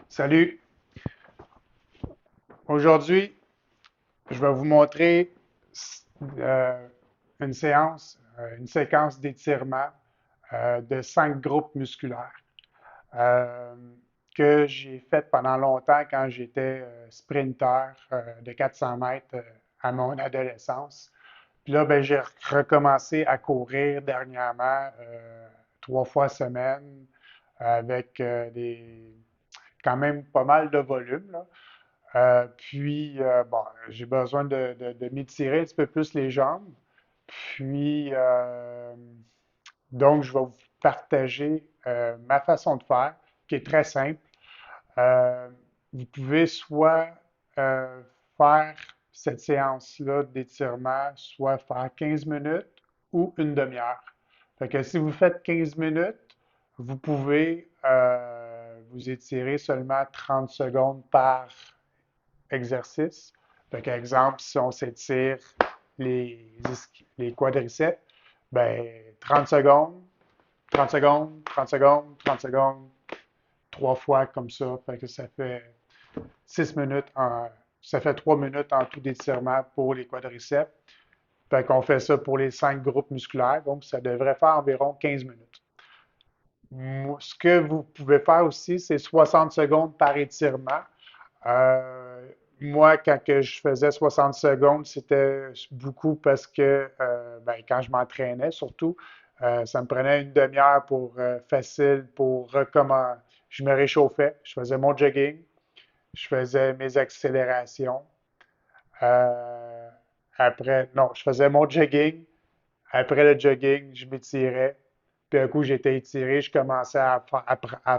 Salut. Aujourd'hui, je vais vous montrer euh, une séquence d'étirement de 5 groupes musculaires euh, que j'ai fait pendant longtemps quand j'étais sprinter de 400 mètres à mon adolescence. Puis là, ben, j'ai recommencé à courir dernièrement 3 fois semaine avec quand même pas mal de volume, là. Bon, j'ai besoin de m'étirer un petit peu plus les jambes. Puis, donc, je vais vous partager ma façon de faire, qui est très simple. Euh, Vous pouvez soit faire cette séance-là d'étirement, soit faire 15 minutes ou une demi-heure. Fait que si vous faites 15 minutes, vous pouvez vous étirer seulement 30 secondes par exercice. Par exemple, si on s'étire les, les quadriceps, ben 30 secondes, 30 secondes, 30 secondes, 30 secondes, 3 fois comme ça. Fait que ça fait 6 minutes ça fait 3 minutes en tout d'étirement pour les quadriceps. Fait qu'on fait ça pour les 5 groupes musculaires, donc ça devrait faire environ 15 minutes. Ce que vous pouvez faire aussi, c'est 60 secondes par étirement. Euh, Moi, quand que je faisais 60 secondes, c'était beaucoup parce que ben, quand je m'entraînais, surtout, ça me prenait une demi-heure pour facile pour recommencer. Je me réchauffais, je faisais mon jogging, je faisais mes accélérations. Euh, Après, non, je faisais mon jogging. Après le jogging, je m'étirais. Puis un coup, j'étais étiré, je commençais à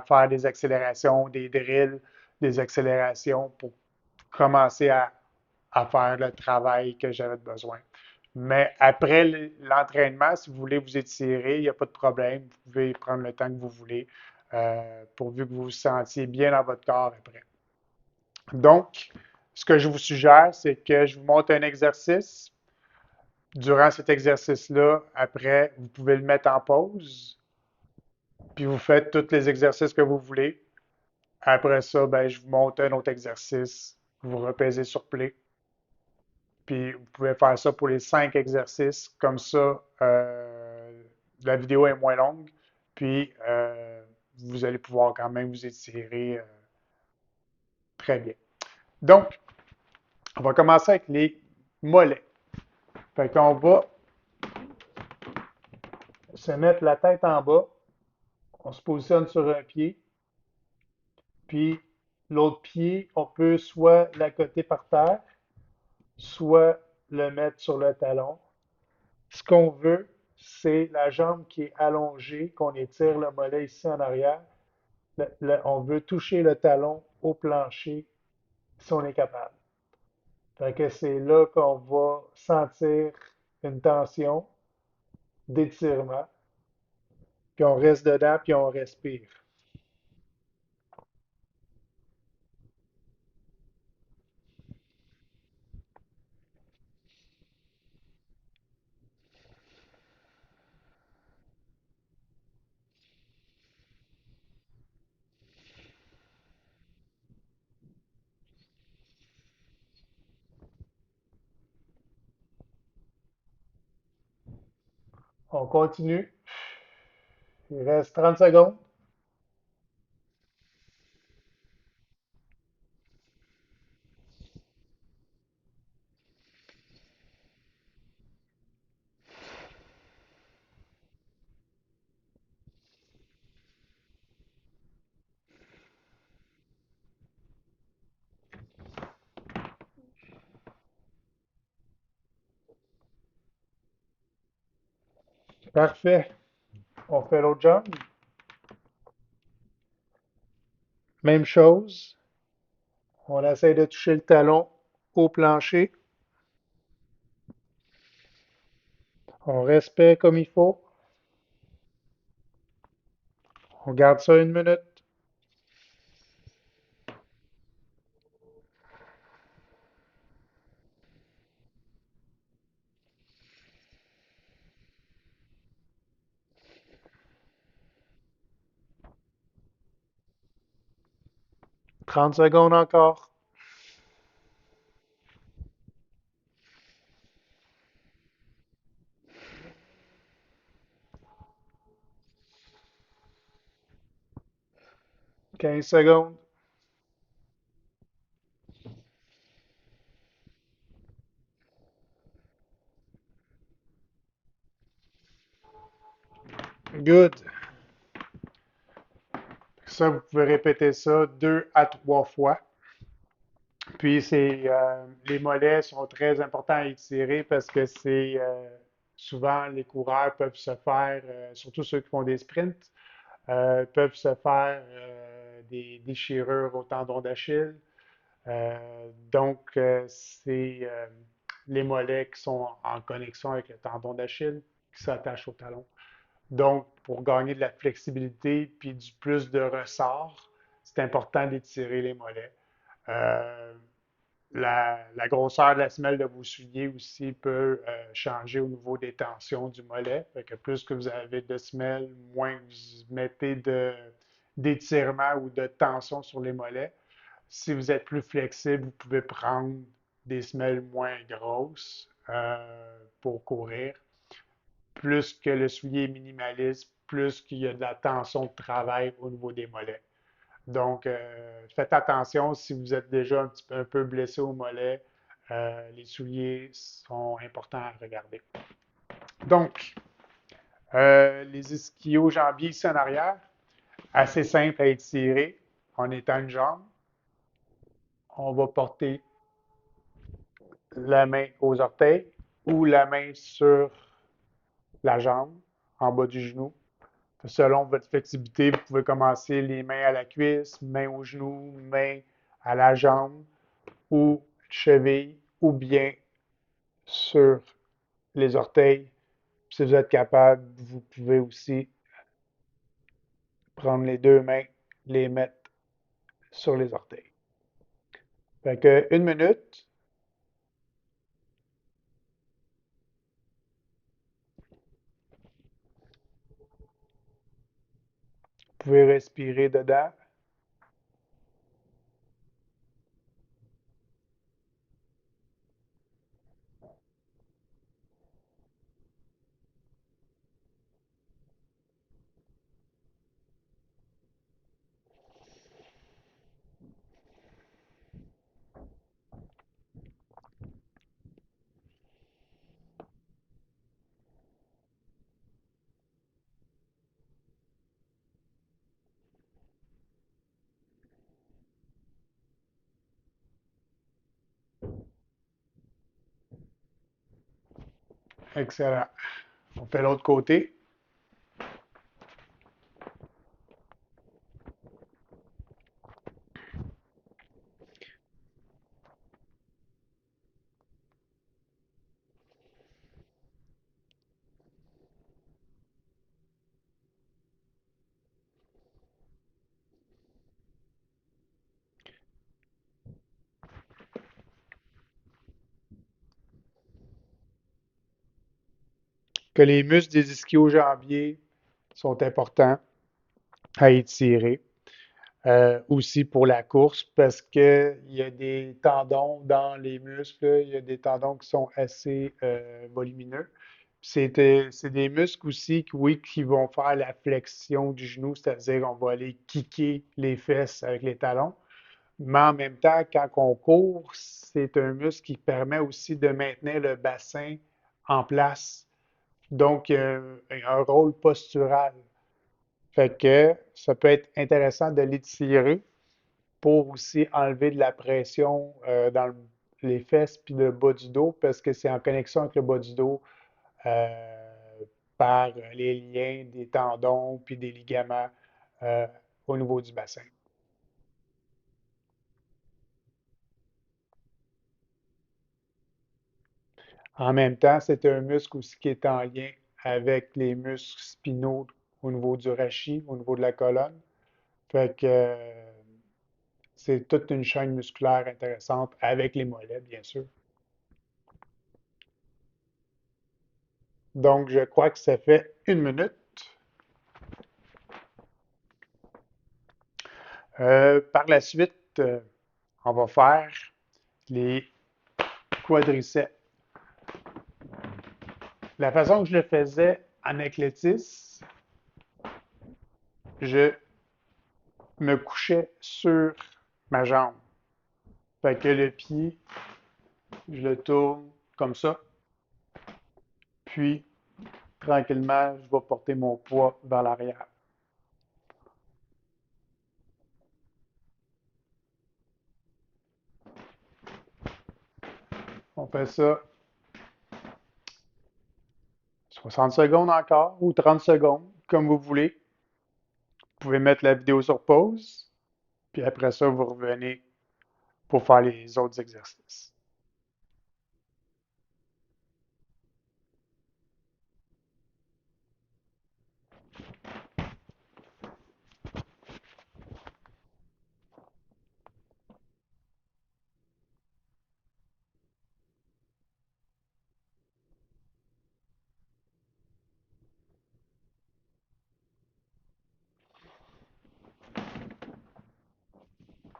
faire des accélérations, des drills, des accélérations pour commencer à faire le travail que j'avais besoin. Mais après l'entraînement, si vous voulez vous étirer, il n'y a pas de problème. Vous pouvez prendre le temps que vous voulez, pourvu que vous vous sentiez bien dans votre corps après. Donc, ce que je vous suggère, c'est que je vous montre un exercice. Durant cet exercice-là, après, vous pouvez le mettre en pause, puis vous faites tous les exercices que vous voulez. Après ça, ben, je vous montre un autre exercice. Vous repaisez sur play. Puis vous pouvez faire ça pour les 5 exercices. Comme ça, la vidéo est moins longue. Puis vous allez pouvoir quand même vous étirer très bien. Donc, on va commencer avec les mollets. Fait qu'on va se mettre la tête en bas. On se positionne sur un pied. Puis l'autre pied, on peut soit l'accoter par terre, soit le mettre sur le talon. Ce qu'on veut, c'est la jambe qui est allongée, qu'on étire le mollet ici en arrière. On veut toucher le talon au plancher si on est capable. Fait que c'est là qu'on va sentir une tension d'étirement, puis on reste dedans, puis on respire. On continue. Il reste 30 secondes. Parfait. On fait l'autre jambe. Même chose. On essaie de toucher le talon au plancher. On respire comme il faut. On garde ça 1 minute. 30 secondes encore. 15 secondes. Good. Ça, vous pouvez répéter ça 2 à 3 fois. Puis les mollets sont très importants à étirer parce que c'est souvent les coureurs peuvent se faire, surtout ceux qui font des sprints, peuvent se faire des déchirures au tendon d'Achille. Donc, c'est les mollets qui sont en connexion avec le tendon d'Achille qui s'attachent au talon. Donc, pour gagner de la flexibilité puis du plus de ressort, c'est important d'étirer les mollets. Euh, la grosseur de la semelle de vos souliers aussi peut changer au niveau des tensions du mollet. Fait que plus que vous avez de semelles, moins vous mettez d'étirement ou de tension sur les mollets. Si vous êtes plus flexible, vous pouvez prendre des semelles moins grosses pour courir. Plus que le soulier est minimaliste, plus qu'il y a de la tension de travail au niveau des mollets. Donc, faites attention si vous êtes déjà un peu blessé au mollet. Les souliers sont importants à regarder. Donc, les ischio-jambiers ici en arrière, assez simple à étirer en étant une jambe. On va porter la main aux orteils ou la main sur la jambe en bas du genou. Selon votre flexibilité, vous pouvez commencer les mains à la cuisse, main au genou, main à la jambe ou cheville ou bien sur les orteils. Si vous êtes capable, vous pouvez aussi prendre les deux mains, les mettre sur les orteils. Fait que 1 minute. Vous pouvez respirer dedans. Excellent. On fait l'autre côté. Que les muscles des ischio-jambiers sont importants à étirer. Aussi pour la course parce qu'il y a des tendons dans les muscles, il y a des tendons qui sont assez volumineux. C'est des muscles aussi, oui, qui vont faire la flexion du genou, c'est-à-dire qu'on va aller kicker les fesses avec les talons. Mais en même temps, quand on court, c'est un muscle qui permet aussi de maintenir le bassin en place. Donc, un rôle postural. Fait que ça peut être intéressant de l'étirer pour aussi enlever de la pression dans les fesses puis le bas du dos parce que c'est en connexion avec le bas du dos par les liens des tendons puis des ligaments euh, au niveau du bassin. En même temps, c'est un muscle aussi qui est en lien avec les muscles spinaux au niveau du rachis, au niveau de la colonne. Fait que c'est toute une chaîne musculaire intéressante avec les mollets, bien sûr. Donc, je crois que ça fait 1 minute. Par la suite, on va faire les quadriceps. La façon que je le faisais en athlétisme, je me couchais sur ma jambe. Fait que le pied, je le tourne comme ça, puis tranquillement, je vais porter mon poids vers l'arrière. On fait ça 60 secondes encore ou 30 secondes, comme vous voulez. Vous pouvez mettre la vidéo sur pause, puis après ça, vous revenez pour faire les autres exercices.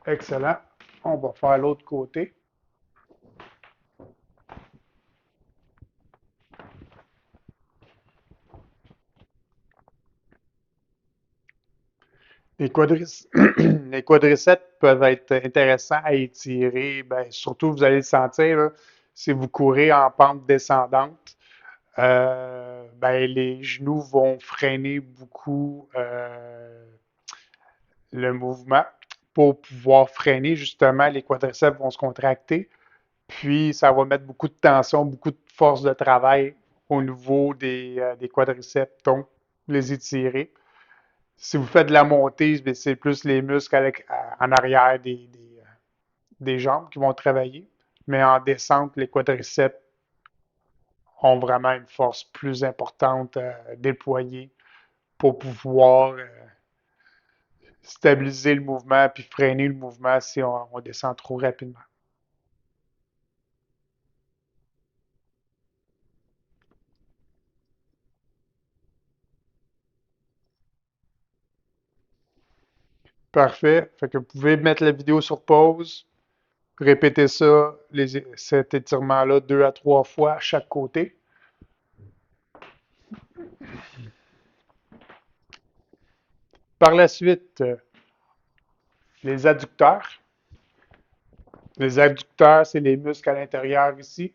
Excellent. On va faire l'autre côté. Les quadriceps, les quadriceps peuvent être intéressants à étirer. Ben, surtout, vous allez le sentir là, si vous courez en pente descendante. Ben, les genoux vont freiner beaucoup le mouvement pour pouvoir freiner. Justement, les quadriceps vont se contracter. Puis, ça va mettre beaucoup de tension, beaucoup de force de travail au niveau des quadriceps. Donc, les étirer. Si vous faites de la montée, ben, c'est plus les muscles en arrière des jambes qui vont travailler. Mais en descente, les quadriceps ont vraiment une force plus importante déployée pour pouvoir stabiliser le mouvement puis freiner le mouvement si on descend trop rapidement. Parfait. Fait que vous pouvez mettre la vidéo sur pause, répéter ça, cet étirement-là 2 à 3 fois à chaque côté. Par la suite, les adducteurs. Les adducteurs, c'est les muscles à l'intérieur ici.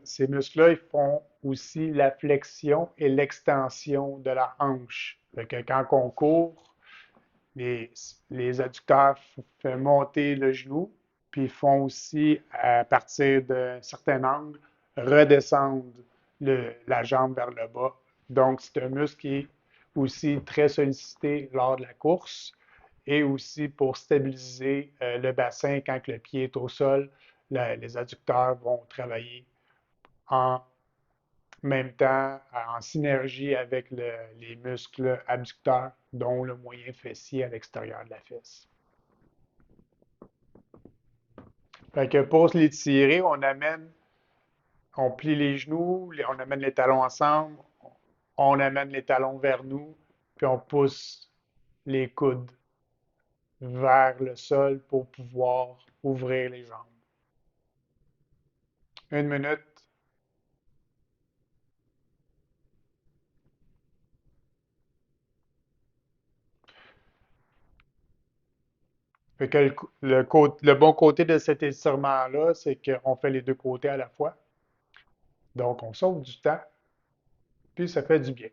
Ces muscles-là, ils font aussi la flexion et l'extension de la hanche. Fait que quand on court, les, les adducteurs font monter le genou, puis ils font aussi, à partir d'un certain angle, redescendre la jambe vers le bas. Donc, c'est un muscle qui est aussi très sollicité lors de la course et aussi pour stabiliser le bassin quand le pied est au sol. Les adducteurs vont travailler en même temps en synergie avec les muscles abducteurs, dont le moyen fessier à l'extérieur de la fesse. Fait que pour les tirer, on plie les genoux, on amène les talons ensemble, on amène les talons vers nous, puis on pousse les coudes vers le sol pour pouvoir ouvrir les jambes. 1 minute. Fait que le bon côté de cet étirement-là, c'est qu'on fait les deux côtés à la fois. Donc, on sauve du temps, puis ça fait du bien.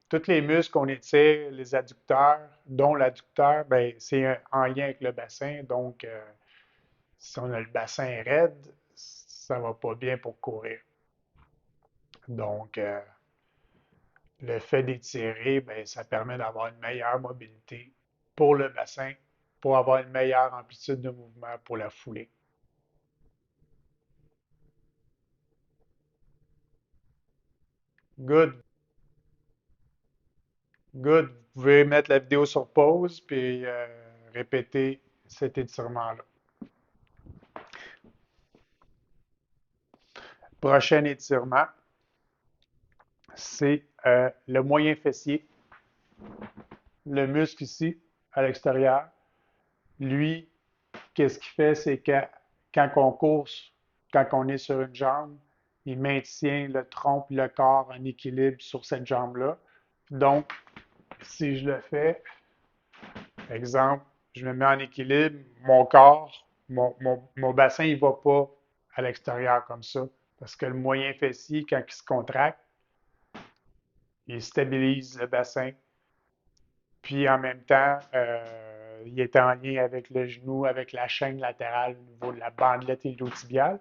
Tous les muscles qu'on étire, les adducteurs, dont l'adducteur, ben, c'est en lien avec le bassin. Donc, si on a le bassin raide, ça va pas bien pour courir. Donc, le fait d'étirer, ben, ça permet d'avoir une meilleure mobilité pour le bassin, pour avoir une meilleure amplitude de mouvement pour la foulée. Good, good. Vous pouvez mettre la vidéo sur pause puis répéter cet étirement-là. Prochain étirement, c'est le moyen fessier, le muscle ici, à l'extérieur. Lui, qu'est-ce qu'il fait, c'est que quand on course, quand on est sur une jambe, il maintient le tronc et le corps en équilibre sur cette jambe-là. Donc, si je le fais, exemple, je me mets en équilibre, mon corps, mon bassin, il ne va pas à l'extérieur comme ça. Parce que le moyen fessier, quand il se contracte, il stabilise le bassin. Puis en même temps, il est en lien avec le genou, avec la chaîne latérale au niveau de la bandelette iliotibiale.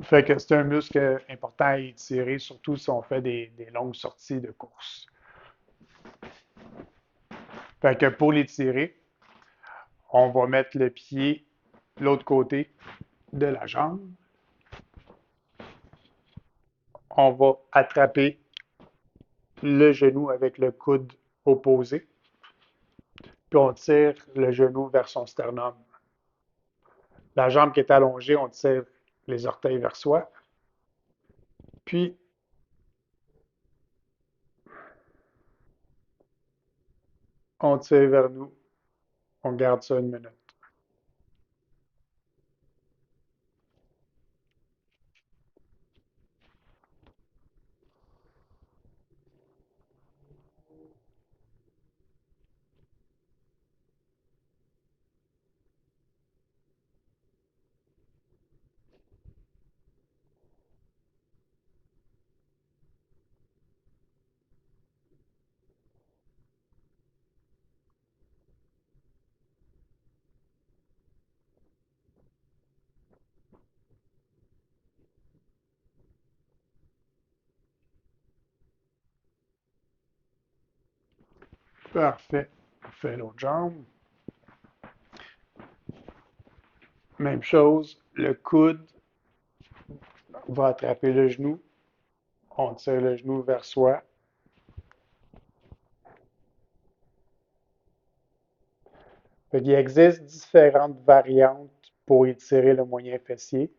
Fait que c'est un muscle important à étirer, surtout si on fait des longues sorties de course. Fait que pour l'étirer, on va mettre le pied de l'autre côté de la jambe. On va attraper le genou avec le coude opposé, puis on tire le genou vers son sternum. La jambe qui est allongée, on tire les orteils vers soi, puis on tire vers nous. On garde ça une minute. Parfait. On fait l'autre jambe. Même chose, le coude va attraper le genou. On tire le genou vers soi. Il existe différentes variantes pour étirer le moyen fessier.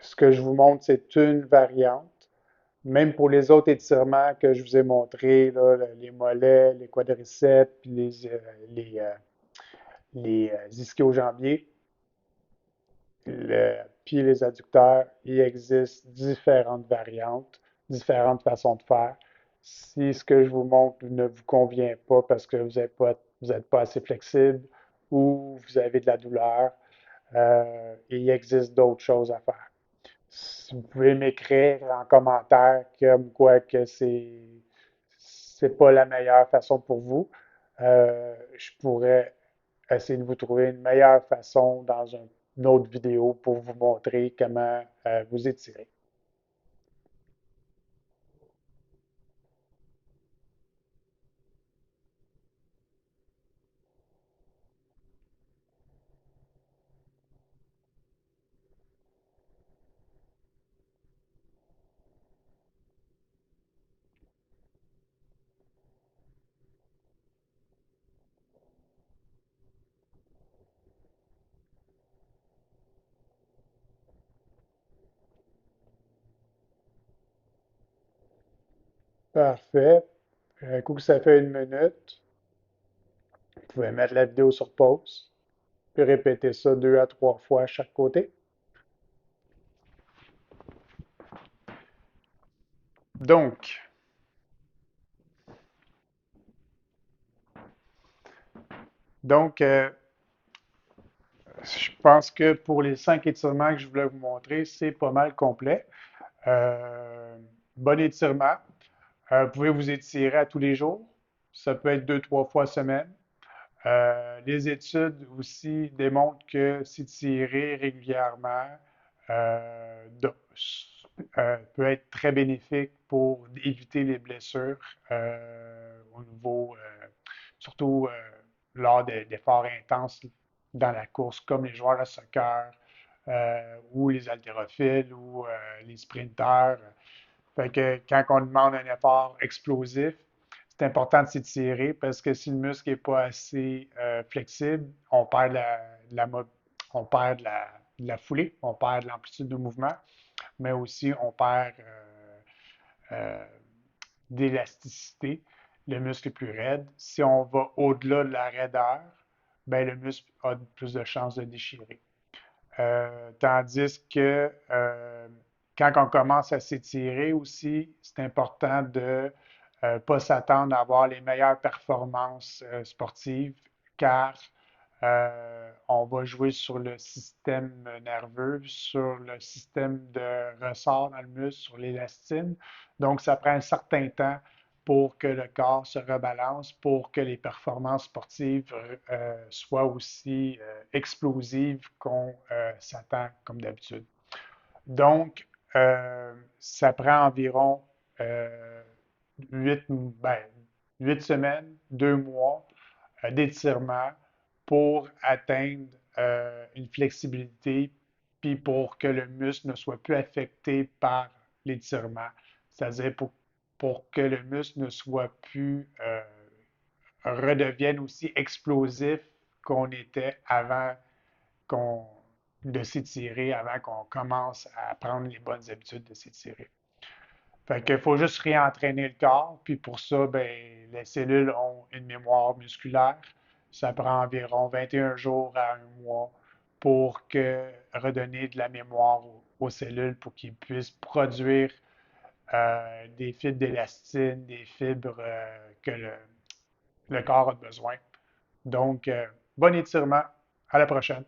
Ce que je vous montre, c'est une variante. Même pour les autres étirements que je vous ai montrés, là, les mollets, les quadriceps, les ischio-jambiers, puis les adducteurs, il existe différentes variantes, différentes façons de faire. Si ce que je vous montre ne vous convient pas parce que vous êtes pas assez flexible ou vous avez de la douleur, il existe d'autres choses à faire. Si vous pouvez m'écrire en commentaire comme quoi que c'est pas la meilleure façon pour vous, je pourrais essayer de vous trouver une meilleure façon dans une autre vidéo pour vous montrer comment vous étirer. Parfait. Un coup que ça fait une minute, vous pouvez mettre la vidéo sur pause, puis répéter ça 2 à 3 fois à chaque côté. Donc, donc, je pense que pour les 5 étirements que je voulais vous montrer, c'est pas mal complet. Euh, Bon étirement. Vous pouvez vous étirer à tous les jours. Ça peut être 2, 3 fois semaine. Les études aussi démontrent que s'étirer régulièrement peut être très bénéfique pour éviter les blessures au niveau, surtout lors d'efforts intenses dans la course, comme les joueurs de soccer ou les haltérophiles ou les sprinteurs. Fait que quand on demande un effort explosif, c'est important de s'étirer parce que si le muscle n'est pas assez flexible, on perd on perd de la foulée, on perd de l'amplitude de mouvement. mais aussi on perd euh, d'élasticité. Le muscle est plus raide. Si on va au-delà de la raideur, ben, le muscle a plus de chances de déchirer. Tandis que quand on commence à s'étirer aussi, c'est important de ne pas s'attendre à avoir les meilleures performances sportives car on va jouer sur le système nerveux, sur le système de ressort dans le muscle, sur l'élastine. Donc, ça prend un certain temps pour que le corps se rebalance, pour que les performances sportives soient aussi explosives qu'on s'attend comme d'habitude. Donc, ça prend environ euh, 8, ben, 8 semaines, 2 mois d'étirement pour atteindre une flexibilité, puis pour que le muscle ne soit plus affecté par l'étirement. C'est-à-dire pour que le muscle ne soit plus, redevienne aussi explosif qu'on était avant qu'on, de s'étirer, avant qu'on commence à prendre les bonnes habitudes de s'étirer. Fait qu'il faut juste réentraîner le corps, puis pour ça, ben, les cellules ont une mémoire musculaire. Ça prend environ 21 jours à un mois pour redonner de la mémoire aux cellules pour qu'ils puissent produire des fibres d'élastine, des fibres que le corps a besoin. Donc, bon étirement. À la prochaine.